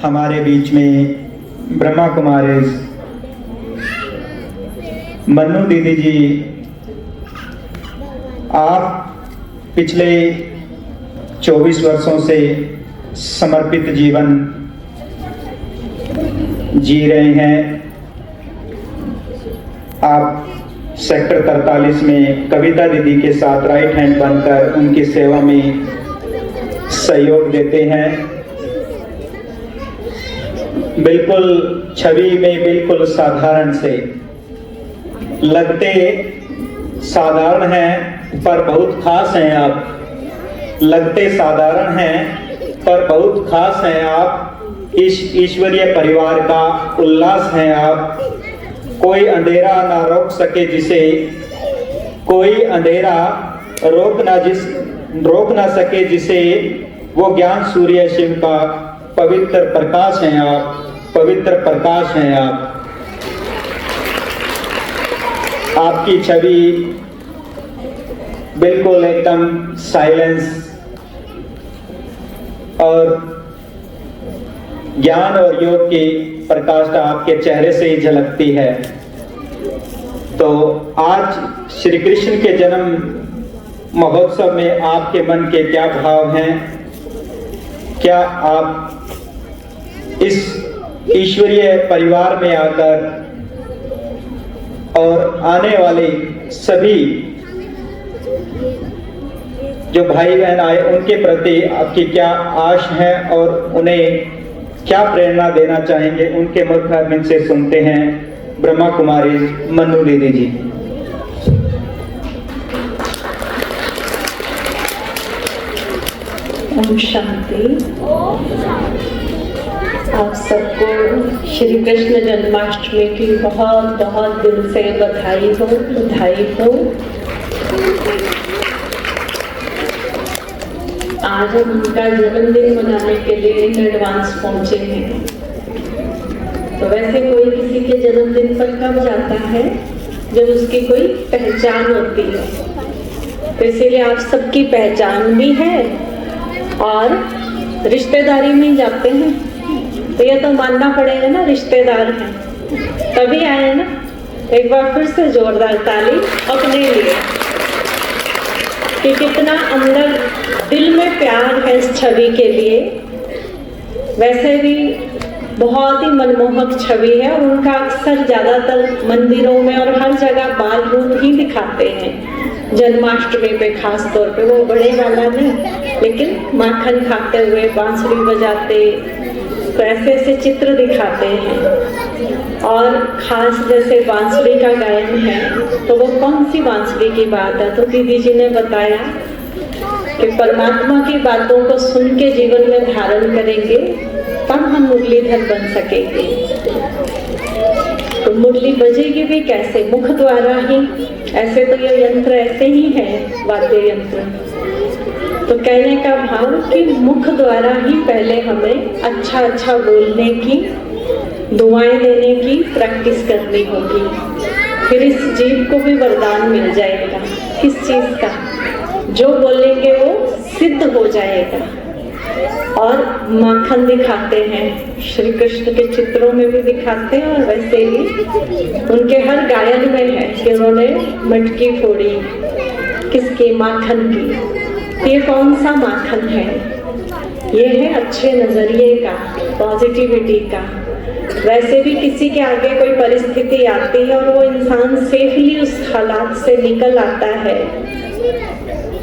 हमारे बीच में ब्रह्मा कुमारी मन्नू दीदी जी, आप पिछले 24 वर्षों से समर्पित जीवन जी रहे हैं। आप सेक्टर 43 में कविता दीदी के साथ राइट हैंड बनकर उनकी सेवा में सहयोग देते हैं। बिल्कुल छवि में बिल्कुल साधारण से लगते, साधारण हैं पर बहुत खास हैं आप। लगते साधारण हैं पर बहुत खास हैं आप। इस ईश्वरीय परिवार का उल्लास हैं आप। कोई अंधेरा ना रोक सके जिसे, कोई अंधेरा रोक ना सके जिसे, वो ज्ञान सूर्य शिव का पवित्र प्रकाश हैं आप। पवित्र प्रकाश हैं आप। आपकी छवि बिल्कुल एकदम साइलेंस और ज्ञान और योग की प्रकाष्ठा आपके चेहरे से ही झलकती है। तो आज श्री कृष्ण के जन्म महोत्सव में आपके मन के क्या भाव हैं? क्या आप इस ईश्वरीय परिवार में आकर और आने वाले सभी जो भाई बहन आए उनके प्रति आपकी क्या आश है और उन्हें क्या प्रेरणा देना चाहेंगे? उनके मुख से सुनते हैं ब्रह्मा कुमारी मन्नू दीदी जी। ओम शांति। आप सबको श्री कृष्ण जन्माष्टमी की बहुत बहुत दिल से बधाई हो, बधाई हो। आज हम उनका जन्मदिन मनाने के लिए इन एडवांस पहुंचे हैं। तो वैसे कोई किसी के जन्मदिन पर कब जाता है? जब उसकी कोई पहचान होती है। तो इसीलिए आप सबकी पहचान भी है और रिश्तेदारी में जाते हैं। तो ये तो मानना पड़ेगा ना, रिश्तेदार हैं तभी आए ना। एक बार फिर से जोरदार ताली अपने लिए कि कितना अंदर दिल में प्यार है इस छवि के लिए। वैसे भी बहुत ही मनमोहक छवि है और उनका अक्सर ज़्यादातर मंदिरों में और हर जगह बाल रूप ही दिखाते हैं। जन्माष्टमी पे खास तौर पे वो बड़े वाला नहीं, लेकिन माखन खाते हुए बांसुरी बजाते, तो ऐसे ऐसे चित्र दिखाते हैं। और खास जैसे बांसुरी का गायन है, तो वो कौन सी बांसुरी की बात है? तो दीदी जी ने बताया कि परमात्मा की बातों को सुन के जीवन में धारण करेंगे तब हम मुरलीधर बन सकेंगे। तो मुरली बजेगी भी कैसे? मुख द्वारा ही। ऐसे तो ये यंत्र ऐसे ही है, वाद्य यंत्र। तो कहने का भाव कि मुख द्वारा ही पहले हमें अच्छा अच्छा बोलने की, दुआएं देने की प्रैक्टिस करनी होगी। फिर इस जीव को भी वरदान मिल जाएगा। किस चीज का? जो बोलेंगे वो सिद्ध हो जाएगा। और माखन दिखाते हैं, श्री कृष्ण के चित्रों में भी दिखाते हैं और वैसे ही उनके हर गायन में है कि उन्होंने मटकी फोड़ी किसकी? माखन की। ये कौन सा माखन है? ये है अच्छे नजरिए का, पॉजिटिविटी का। वैसे भी किसी के आगे कोई परिस्थिति आती है और वो इंसान सेफली उस हालात से निकल आता है,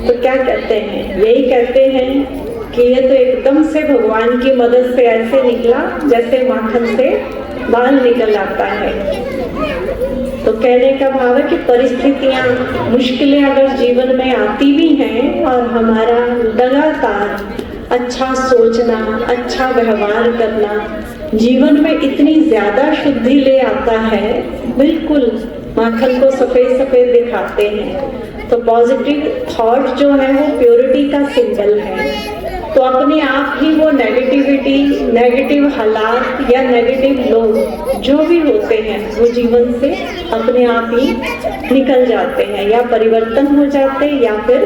तो क्या कहते हैं? यही कहते हैं कि ये तो एकदम से भगवान की मदद से ऐसे निकला जैसे माखन से बाल निकल आता है। तो कहने का भाव है कि परिस्थितियां, मुश्किलें अगर जीवन में आती भी हैं और हमारा लगातार अच्छा सोचना, अच्छा व्यवहार करना जीवन में इतनी ज्यादा शुद्धि ले आता है, बिल्कुल माखन को सफेद सफेद दिखाते हैं। तो पॉजिटिव थॉट जो है वो प्योरिटी का सिंबल है। तो अपने आप ही वो नेगेटिविटी, नेगेटिव हालात या नेगेटिव लोग जो भी होते हैं वो जीवन से अपने आप ही निकल जाते हैं, या परिवर्तन हो जाते हैं या फिर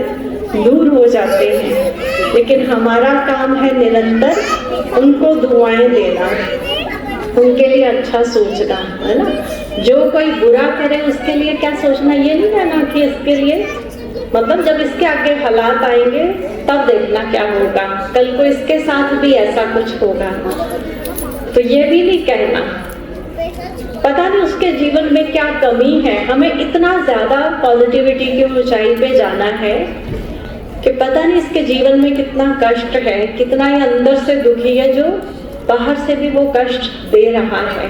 दूर हो जाते हैं, लेकिन हमारा काम है निरंतर उनको दुआएं देना, उनके लिए अच्छा सोचना, है ना। जो कोई बुरा करे उसके लिए क्या सोचना, ये नहीं कहना कि इसके लिए, मतलब जब इसके आगे हालात आएंगे तब देखना क्या होगा, कल को इसके साथ भी ऐसा कुछ होगा, तो ये भी नहीं कहना। पता नहीं उसके जीवन में क्या कमी है, हमें इतना ज्यादा पॉजिटिविटी की ऊंचाई पे जाना है कि पता नहीं इसके जीवन में कितना कष्ट है, कितना ही अंदर से दुखी है, जो बाहर से भी वो कष्ट दे रहा है।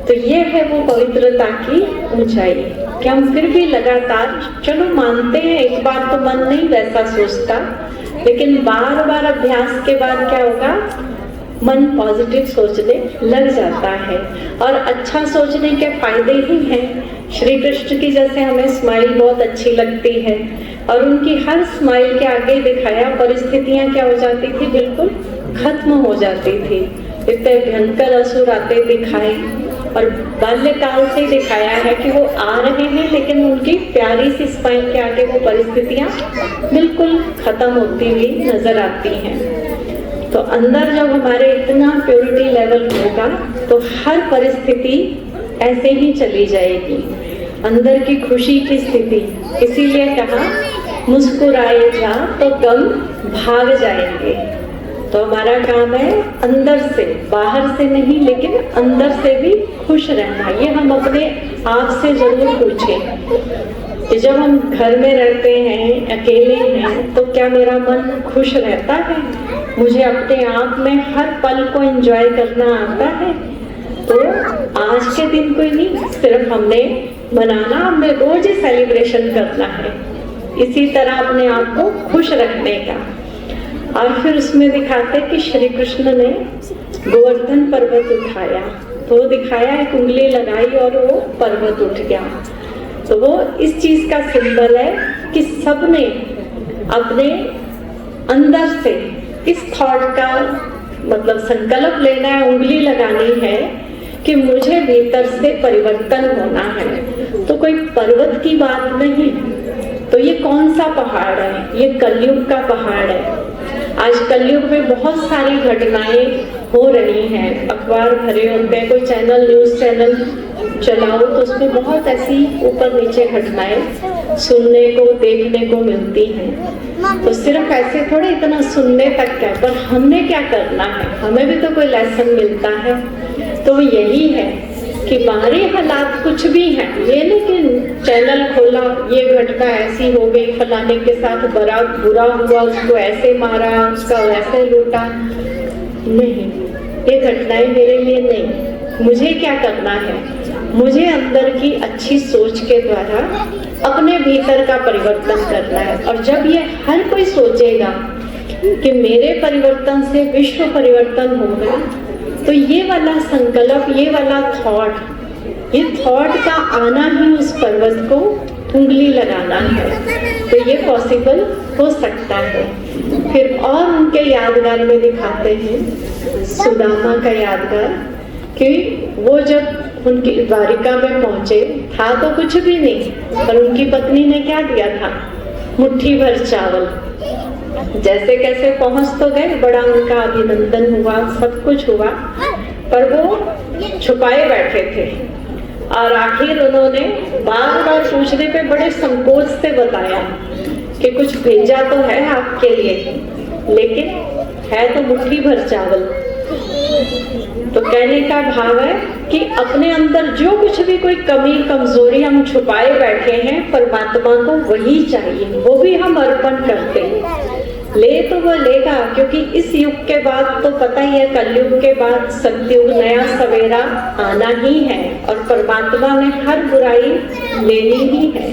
तो ये है वो पवित्रता की ऊंचाई कि हम फिर भी लगातार, चलो मानते हैं एक बार तो मन नहीं वैसा सोचता, लेकिन बार बार अभ्यास के बाद क्या होगा, मन पॉजिटिव सोचने लग जाता है। और अच्छा सोचने के फायदे ही हैं। श्री कृष्ण की जैसे हमें स्माइल बहुत अच्छी लगती है, और उनकी हर स्माइल के आगे दिखाया परिस्थितियां क्या हो जाती थी, बिल्कुल खत्म हो जाती थी। इतने भयंकर असुर आते दिखाए, और बाल्यकाल से दिखाया है कि वो आ रहे हैं, लेकिन उनकी प्यारी सी स्माइल के आगे वो परिस्थितियां बिल्कुल खत्म होती हुई नजर आती हैं। तो अंदर जब हमारे इतना प्योरिटी लेवल होगा तो हर परिस्थिति ऐसे ही चली जाएगी, अंदर की खुशी की स्थिति। इसीलिए कहा मुस्कुराए जा तो गम भाग जाएंगे। तो हमारा काम है अंदर से, बाहर से नहीं, लेकिन अंदर से भी खुश रहना। ये हम अपने आप से जरूर पूछें कि जब हम घर में रहते हैं, अकेले हैं, तो क्या मेरा मन खुश रहता है, मुझे अपने आप में हर पल को एंजॉय करना आता है। तो आज के दिन कोई नहीं, सिर्फ हमने मनाना, हमें रोज ही सेलिब्रेशन करना है, इसी तरह अपने आप को खुश रखने का। और फिर उसमें दिखाते कि श्री कृष्ण ने गोवर्धन पर्वत उठाया, तो वो दिखाया, एक उंगली लगाई और वो पर्वत उठ गया। तो वो इस चीज का सिंबल है कि सबने अपने अंदर से इस थॉट का मतलब संकल्प लेना है, उंगली लगानी है कि मुझे भीतर से परिवर्तन होना है। तो कोई पर्वत की बात नहीं, तो ये कौन सा पहाड़ है, ये कलयुग का पहाड़ है। आज कलयुग में बहुत सारी घटनाएं हो रही हैं, अखबार भरे होते हैं, कोई चैनल, न्यूज चैनल चलाओ तो उसमें बहुत ऐसी ऊपर नीचे घटनाएं सुनने को, देखने को मिलती हैं। तो सिर्फ ऐसे थोड़े इतना सुनने तक है, पर हमने क्या करना है, हमें भी तो कोई लेसन मिलता है। तो यही है कि बाहरी हालात कुछ भी हैं, ये नहीं कि चैनल खोला, ये घटना ऐसी हो गई, फलाने के साथ बड़ा बुरा हुआ, उसको ऐसे मारा, उसका वैसे लूटा, नहीं, ये घटनाएं मेरे लिए नहीं। मुझे क्या करना है, मुझे अंदर की अच्छी सोच के द्वारा अपने भीतर का परिवर्तन करना है। और जब ये हर कोई सोचेगा कि मेरे परिवर्तन से विश्व परिवर्तन होगा, तो ये वाला संकल्प, ये वाला थॉट, ये थॉट का आना ही उस पर्वत को उंगली लगाना है, तो ये पॉसिबल हो सकता है। फिर और उनके यादगार में दिखाते हैं सुदामा का यादगार, कि वो जब उनकी द्वारिका में पहुंचे, था तो कुछ भी नहीं, पर उनकी पत्नी ने क्या दिया था, मुट्ठी भर चावल। जैसे कैसे पहुंच तो गए, बड़ा उनका अभिनंदन हुआ, सब कुछ हुआ, पर वो छुपाए बैठे थे। और आखिर उन्होंने बार बार पूछने पे बड़े संकोच से बताया कि कुछ भेजा तो है आपके लिए, लेकिन है तो मुट्ठी भर चावल। तो कहने का भाव है कि अपने अंदर जो कुछ भी कोई कमी कमजोरी हम छुपाए बैठे हैं, परमात्मा को वही चाहिए, वो भी हम अर्पण करते हैं। ले तो वो लेगा, क्योंकि इस युग के बाद तो पता ही है, कलयुग के बाद सतयुग, नया सवेरा आना ही है, और परमात्मा ने हर बुराई लेनी ही है।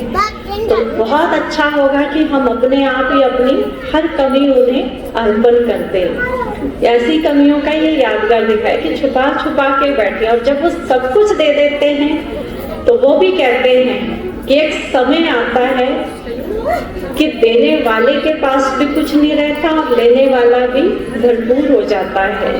तो बहुत अच्छा होगा कि हम अपने आप ही अपनी हर कमी उन्हें अर्पण करते हैं। ऐसी कमियों का ये यादगार दिखाए कि छुपा छुपा के बैठे, और जब वो सब कुछ दे देते हैं तो वो भी कहते हैं कि एक समय आता है कि देने वाले के पास भी कुछ नहीं रहता और लेने वाला भी भरपूर हो जाता है।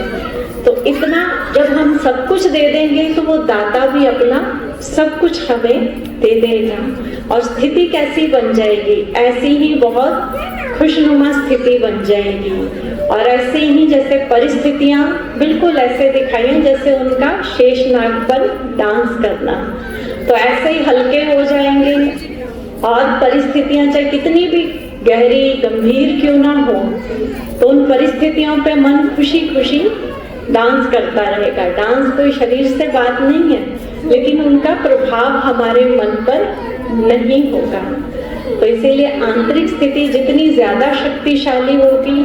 तो तो इतना जब हम सब कुछ दे देंगे तो वो दाता भी अपना सब कुछ हमें दे देगा। और स्थिति कैसी बन जाएगी, ऐसी ही बहुत खुशनुमा स्थिति बन जाएगी। और ऐसे ही जैसे परिस्थितियां बिल्कुल ऐसे दिखाई जैसे उनका शेषनाग पर डांस करना, तो ऐसे ही हल्के हो जाएंगे। और परिस्थितियां चाहे कितनी भी गहरी गंभीर क्यों ना हो, तो उन परिस्थितियों पे मन खुशी खुशी डांस करता रहेगा। डांस कोई शरीर से बात नहीं है, लेकिन उनका प्रभाव हमारे मन पर नहीं होगा। तो इसीलिए आंतरिक स्थिति जितनी ज्यादा शक्तिशाली होगी,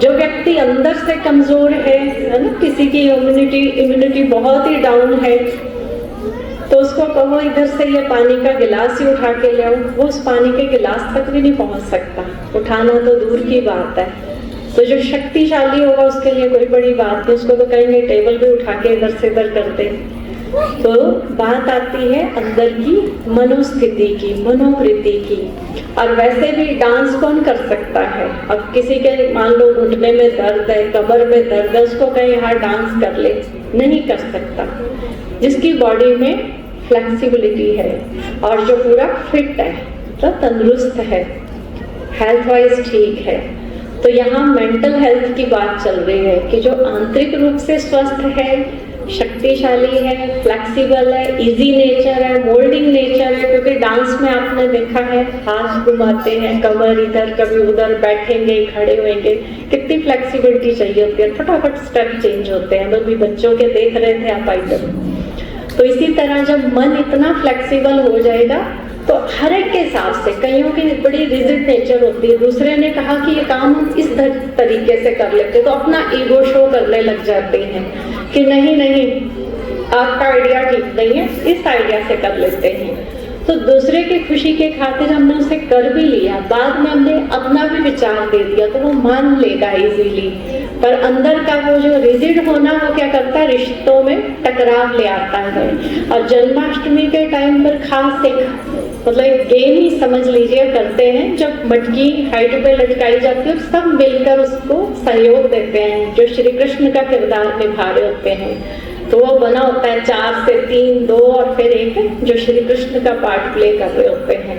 जो व्यक्ति अंदर से कमजोर है ना, किसी की इम्यूनिटी बहुत ही डाउन है, तो उसको कहो इधर से ये पानी का गिलास ही उठा के ले आओ, वो उस पानी के गिलास तक भी नहीं पहुंच सकता, उठाना तो दूर की बात है। तो जो शक्तिशाली होगा उसके लिए कोई बड़ी बात नहीं, उसको तो कहेंगे टेबल भी उठा के इधर से इधर कर दे। तो बात आती है अंदर की मनोस्थिति की, मनोवृत्ति की। और वैसे भी डांस कौन कर सकता है? अब किसी के मान लो घुटने में दर्द है, कमर में दर्द है, उसको कहें यहाँ डांस कर ले, नहीं कर सकता। जिसकी बॉडी में फ्लेक्सिबिलिटी है और जो पूरा फिट है, तो तंदुरुस्त है, हेल्थ वाइज ठीक है। तो यहाँ मेंटल हेल्थ की बात चल रही है कि जो आंतरिक रूप से स्वस्थ है, शक्तिशाली है, फ्लेक्सिबल है, इजी नेचर है, मोल्डिंग नेचर है। क्योंकि डांस में आपने देखा है हाथ घुमाते हैं, कमर इधर कभी उधर, बैठेंगे खड़े होंगे, कितनी फ्लेक्सिबिलिटी चाहिए होती है, फटाफट स्टेप चेंज होते हैं। अभी बच्चों के देख रहे थे आप आइटम। तो इसी तरह जब मन इतना फ्लेक्सिबल हो जाएगा तो हर एक के हिसाब से, कईयों की बड़ी रिजिड नेचर होती है, दूसरे ने कहा कि ये काम हम इस तरीके से कर लेते, तो अपना ईगो शो करने लग जाते हैं कि नहीं नहीं आपका आइडिया ठीक नहीं है, इस आइडिया से कर लेते हैं। तो दूसरे की खुशी के खातिर हमने उसे कर भी लिया, बाद में हमने अपना भी विचार दे दिया, तो वो मान लेगा इजीली। पर अंदर का वो जो रिजिड होना, वो क्या करता है, रिश्तों में टकराव ले आता है। और जन्माष्टमी के टाइम पर खास एक मतलब एक गेम ही समझ लीजिए करते हैं, जब मटकी हाइट पे लटकाई जाती है, सब मिलकर उसको सहयोग देते हैं, जो श्री कृष्ण का किरदार निभा रहे होते हैं। तो वो बना होता है 4 से 3, 2 और फिर 1 जो श्री कृष्ण का पार्ट प्ले कर रहे होते हैं,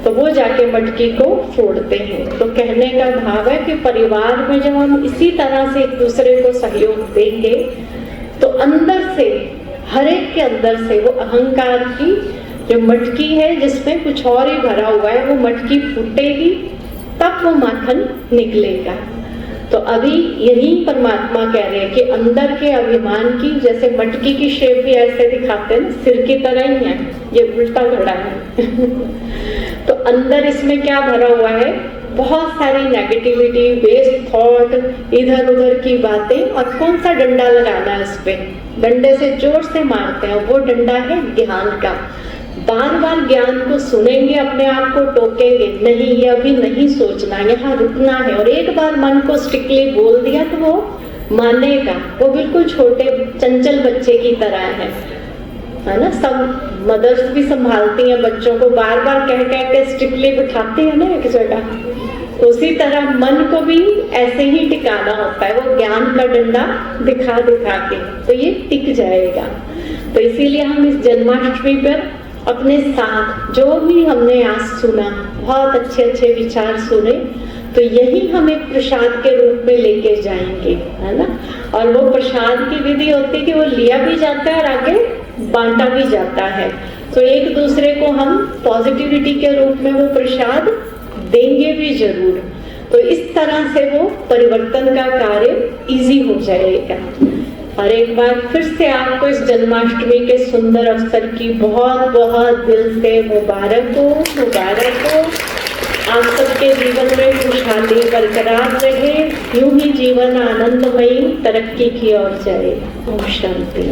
तो वो जाके मटकी को फोड़ते हैं। तो कहने का भाव है कि परिवार में जब हम इसी तरह से एक दूसरे को सहयोग देंगे, तो अंदर से, हर एक के अंदर से वो अहंकार की जो मटकी है जिसमें कुछ और ही भरा हुआ है, वो मटकी फूटेगी, तब वो माखन निकलेगा। तो अभी यही परमात्मा कह रहे हैं कि अंदर के अभिमान की, जैसे मटकी की शेप भी ऐसे दिखाते हैं, सिर की तरह ही है, ये उल्टा घड़ा है। तो अंदर इसमें क्या भरा हुआ है, बहुत सारी नेगेटिविटी, वेस्ट थॉट, इधर उधर की बातें। और कौन सा डंडा लगाना है, इस पे डंडे से जोर से मारते हैं, वो डंडा है ज्ञान का। बार बार ज्ञान को सुनेंगे, अपने आप को टोकेंगे, नहीं ये अभी नहीं सोचना, यहाँ रुकना है। और एक बार मन को स्ट्रिक्टली बोल दिया तो वो मानेगा, वो बिल्कुल छोटे चंचल बच्चे की तरह है ना। सब मदर्स भी संभालती हैं बच्चों को, बार बार कह के स्ट्रिक्टली बिठाती है ना एक जगह। उसी तरह मन को भी ऐसे ही टिकाना होता है, वो ज्ञान का डंडा दिखा दिखा के, तो ये टिक जाएगा। तो इसीलिए हम इस जन्माष्टमी पर अपने साथ जो भी हमने आज सुना, बहुत अच्छे अच्छे विचार सुने, तो यही हम एक प्रसाद के रूप में लेके जाएंगे, है ना। और वो प्रसाद की विधि होती है कि वो लिया भी जाता है और आगे बांटा भी जाता है। तो एक दूसरे को हम पॉजिटिविटी के रूप में वो प्रसाद देंगे भी जरूर। तो इस तरह से वो परिवर्तन का कार्य इजी हो जाएगा। और एक बार फिर से आपको इस जन्माष्टमी के सुंदर अवसर की बहुत बहुत दिल से मुबारक हो, मुबारक हो। आप सबके जीवन में खुशहाली बरकरार रहे, यूं ही जीवन आनंदमयी तरक्की की ओर जाए। ओम शांति।